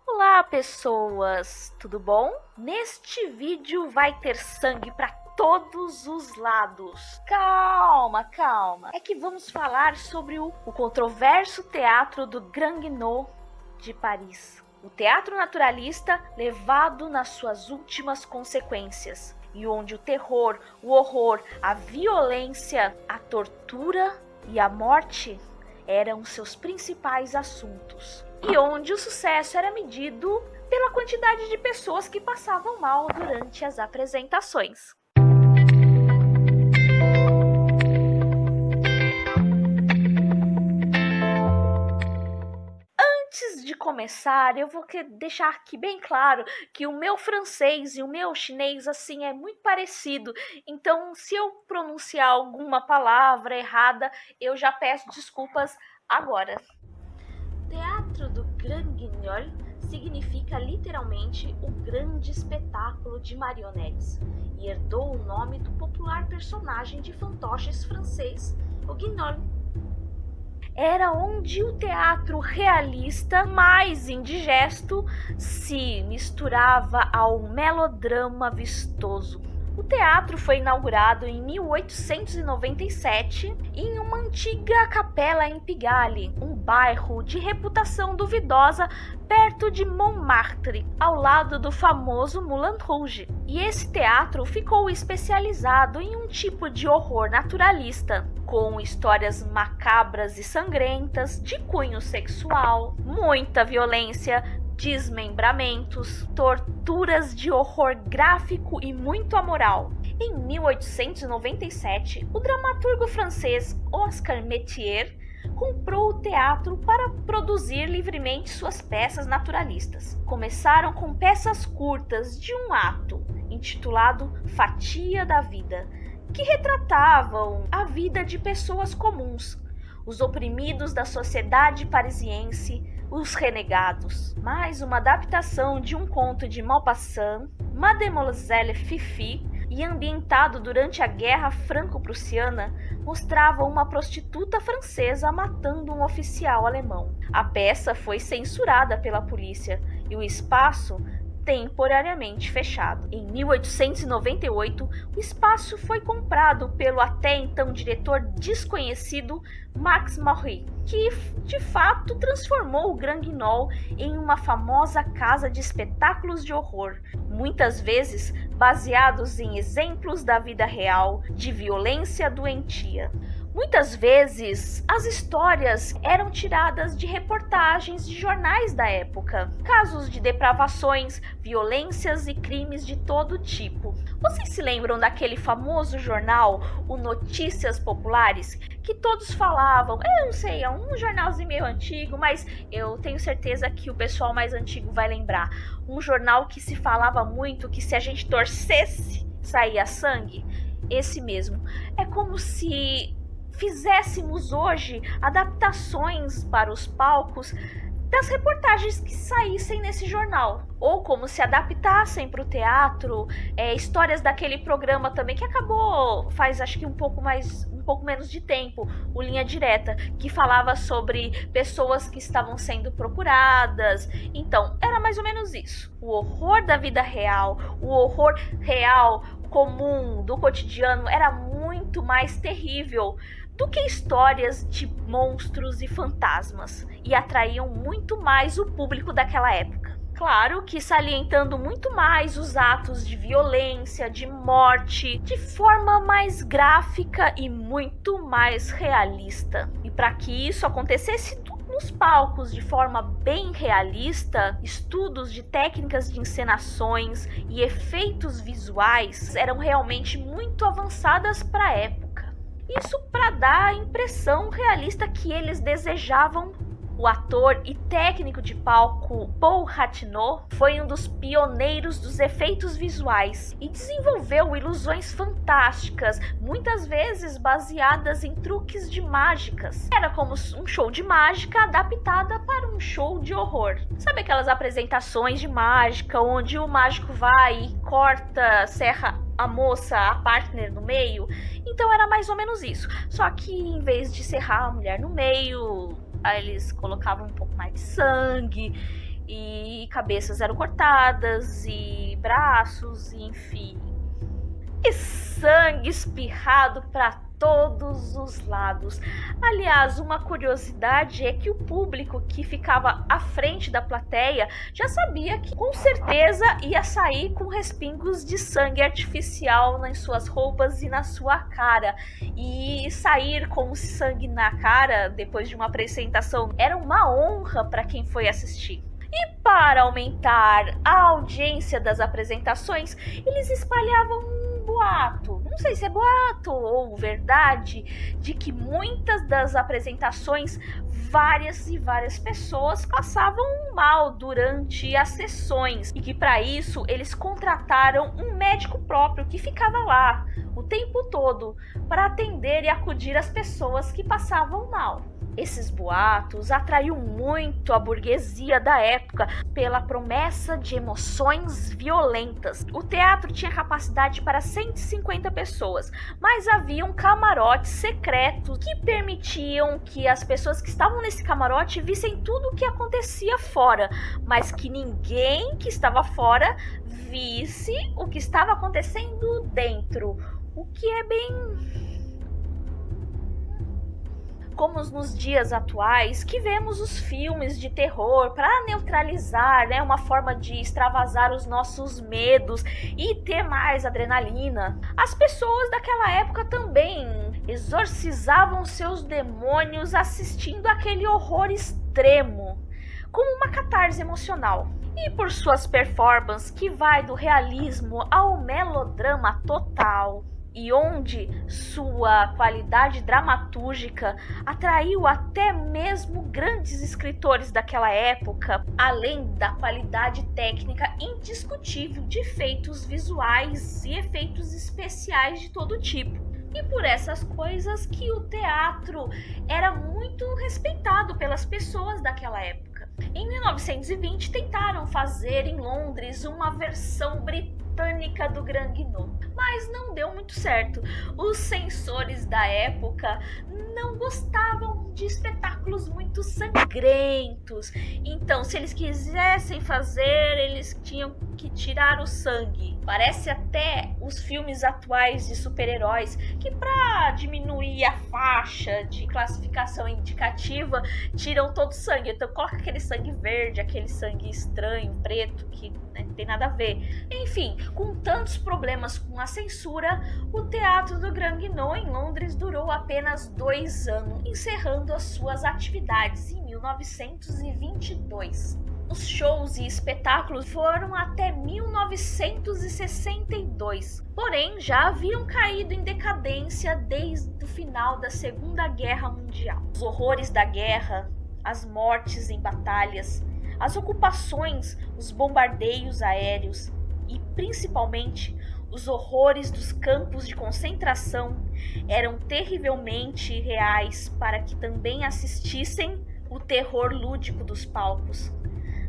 Olá pessoas, tudo bom? Neste vídeo vai ter sangue para todos os lados. Calma, é que vamos falar sobre o controverso teatro do Grand Guignol de Paris. O teatro naturalista levado nas suas últimas consequências, e onde o terror, o horror, a violência, a tortura e a morte eram seus principais assuntos. E onde o sucesso era medido pela quantidade de pessoas que passavam mal durante as apresentações. Antes de começar, eu vou deixar aqui bem claro que o meu francês e o meu chinês assim é muito parecido. Então, se eu pronunciar alguma palavra errada, eu já peço desculpas agora. Teatro do Grand Guignol significa literalmente o grande espetáculo de marionetes e herdou o nome do popular personagem de fantoches francês, o Guignol. Era onde o teatro realista mais indigesto se misturava ao melodrama vistoso. O teatro foi inaugurado em 1897 em uma antiga capela em Pigalle, um bairro de reputação duvidosa perto de Montmartre, ao lado do famoso Moulin Rouge. E esse teatro ficou especializado em um tipo de horror naturalista, com histórias macabras e sangrentas, de cunho sexual, muita violência, desmembramentos, torturas de horror gráfico e muito amoral. Em 1897, o dramaturgo francês Oscar Métier comprou o teatro para produzir livremente suas peças naturalistas. Começaram com peças curtas de um ato, intitulado Fatia da Vida, que retratavam a vida de pessoas comuns, os oprimidos da sociedade parisiense, os renegados. Mais uma adaptação de um conto de Maupassant, Mademoiselle Fifi, e ambientado durante a Guerra Franco-Prussiana, mostrava uma prostituta francesa matando um oficial alemão. A peça foi censurada pela polícia e o espaço temporariamente fechado. Em 1898, o espaço foi comprado pelo até então diretor desconhecido Max Maurey, que de fato transformou o Grand Guignol em uma famosa casa de espetáculos de horror, muitas vezes baseados em exemplos da vida real de violência doentia. Muitas vezes, as histórias eram tiradas de reportagens de jornais da época, casos de depravações, violências e crimes de todo tipo. Vocês se lembram daquele famoso jornal, o Notícias Populares, que todos falavam? Eu não sei, é um jornalzinho meio antigo, mas eu tenho certeza que o pessoal mais antigo vai lembrar. Um jornal que se falava muito que se a gente torcesse, saía sangue. Esse mesmo. É como se fizéssemos hoje adaptações para os palcos das reportagens que saíssem nesse jornal, ou como se adaptassem para o teatro histórias daquele programa também que acabou faz acho que um pouco menos de tempo, o Linha Direta, que falava sobre pessoas que estavam sendo procuradas. Então era mais ou menos isso, o horror da vida real, o horror real comum do cotidiano era muito mais terrível do que histórias de monstros e fantasmas, e atraíam muito mais o público daquela época. Claro que salientando muito mais os atos de violência, de morte, de forma mais gráfica e muito mais realista. E para que isso acontecesse nos palcos de forma bem realista, estudos de técnicas de encenações e efeitos visuais eram realmente muito avançadas para a época. Isso para dar a impressão realista que eles desejavam O ator e técnico de palco Paul Rathenau foi um dos pioneiros dos efeitos visuais e desenvolveu ilusões fantásticas, muitas vezes baseadas em truques de mágicas. Era como um show de mágica adaptada para um show de horror. Sabe aquelas apresentações de mágica onde o mágico vai e corta, serra a moça, a partner no meio? Então era mais ou menos isso. Só que em vez de serrar a mulher no meio, aí eles colocavam um pouco mais de sangue, e cabeças eram cortadas, e braços, enfim. E sangue espirrado para todos os lados. Aliás, uma curiosidade é que o público que ficava à frente da plateia já sabia que com certeza ia sair com respingos de sangue artificial nas suas roupas e na sua cara. E sair com sangue na cara depois de uma apresentação era uma honra para quem foi assistir. E para aumentar a audiência das apresentações, eles espalhavam um boato, não sei se é boato ou verdade, de que muitas das apresentações, várias pessoas passavam mal durante as sessões e que para isso eles contrataram um médico próprio que ficava lá o tempo todo para atender e acudir as pessoas que passavam mal. Esses boatos atraiu muito a burguesia da época pela promessa de emoções violentas. O teatro tinha capacidade para 150 pessoas, mas havia um camarote secreto que permitiam que as pessoas que estavam nesse camarote vissem tudo o que acontecia fora, mas que ninguém que estava fora visse o que estava acontecendo dentro, o que é bem como nos dias atuais, que vemos os filmes de terror para neutralizar, uma forma de extravasar os nossos medos e ter mais adrenalina. As pessoas daquela época também exorcizavam seus demônios assistindo aquele horror extremo, como uma catarse emocional. E por suas performances, que vai do realismo ao melodrama total, e onde sua qualidade dramatúrgica atraiu até mesmo grandes escritores daquela época, além da qualidade técnica indiscutível de efeitos visuais e efeitos especiais de todo tipo. E por essas coisas que o teatro era muito respeitado pelas pessoas daquela época. Em 1920 tentaram fazer em Londres uma versão britânica do Gran Guignol, mas não deu muito certo. Os censores da época não gostavam de espetáculos muito sangrentos, então se eles quisessem fazer, eles tinham que tirar o sangue. Parece até os filmes atuais de super-heróis, que para diminuir a faixa de classificação indicativa, tiram todo o sangue. Então coloca aquele sangue verde, aquele sangue estranho, preto, que não tem nada a ver. Enfim, com tantos problemas com a censura, o Teatro do Gran Guignol em Londres durou apenas 2 anos, encerrando as suas atividades em 1922. Os shows e espetáculos foram até 1962, porém já haviam caído em decadência desde o final da Segunda Guerra Mundial. Os horrores da guerra, as mortes em batalhas, as ocupações, os bombardeios aéreos e principalmente os horrores dos campos de concentração eram terrivelmente reais para que também assistissem o terror lúdico dos palcos.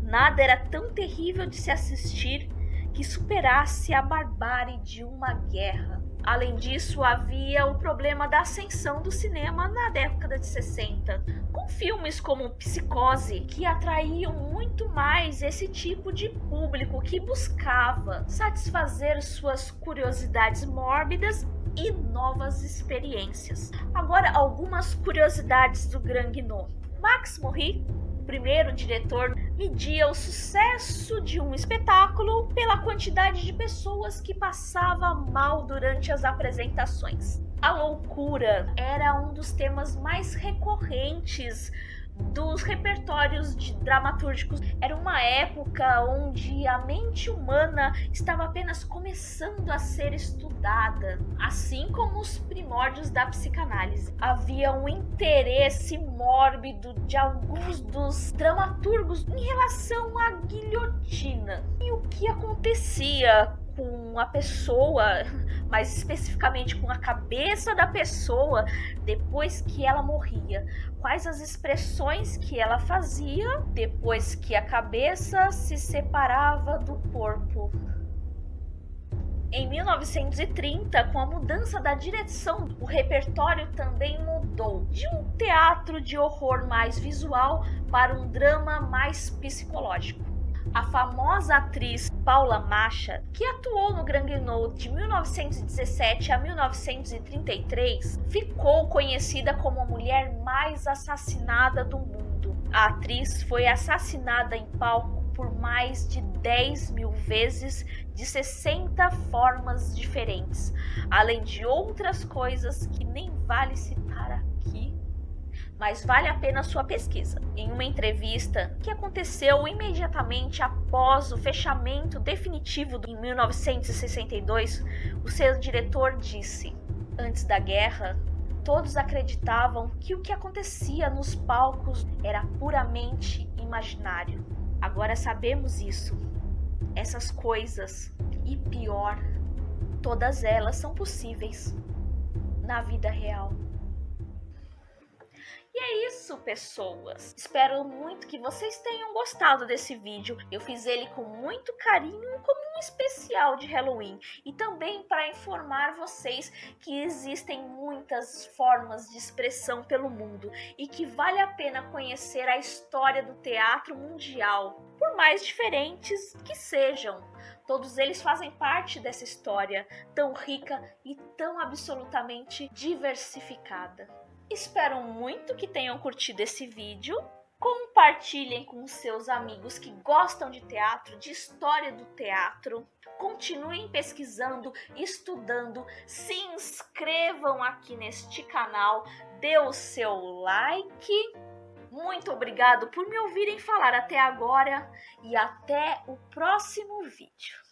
Nada era tão terrível de se assistir que superasse a barbárie de uma guerra. Além disso, havia o problema da ascensão do cinema na década de 60, com filmes como Psicose, que atraíam muito mais esse tipo de público que buscava satisfazer suas curiosidades mórbidas e novas experiências. Agora, algumas curiosidades do Gran Guignol. Max Maury, primeiro diretor, media o sucesso de um espetáculo pela quantidade de pessoas que passavam mal durante as apresentações. A loucura era um dos temas mais recorrentes dos repertórios dramatúrgicos. Era uma época onde a mente humana estava apenas começando a ser estudada, assim como os primórdios da psicanálise. Havia um interesse mórbido de alguns dos dramaturgos em relação à guilhotina e o que acontecia com a pessoa, mais especificamente com a cabeça da pessoa depois que ela morria. Quais as expressões que ela fazia depois que a cabeça se separava do corpo. Em 1930, com a mudança da direção, o repertório também mudou de um teatro de horror mais visual para um drama mais psicológico. A famosa atriz Paula Macha, que atuou no Grand Guignol de 1917 a 1933, ficou conhecida como a mulher mais assassinada do mundo. A atriz foi assassinada em palco por mais de 10.000 vezes, de 60 formas diferentes, além de outras coisas que nem vale citar aqui, mas vale a pena a sua pesquisa. Em uma entrevista que aconteceu imediatamente após o fechamento definitivo em 1962, o seu diretor disse: antes da guerra, todos acreditavam que o que acontecia nos palcos era puramente imaginário. Agora sabemos isso. Essas coisas, e pior, todas elas são possíveis na vida real. E é isso, pessoas. Espero muito que vocês tenham gostado desse vídeo. Eu fiz ele com muito carinho, como um especial de Halloween. E também para informar vocês que existem muitas formas de expressão pelo mundo e que vale a pena conhecer a história do teatro mundial, por mais diferentes que sejam. Todos eles fazem parte dessa história tão rica e tão absolutamente diversificada. Espero muito que tenham curtido esse vídeo. Compartilhem com seus amigos que gostam de teatro, de história do teatro. Continuem pesquisando, estudando. Se inscrevam aqui neste canal. Dê o seu like. Muito obrigado por me ouvirem falar até agora e até o próximo vídeo.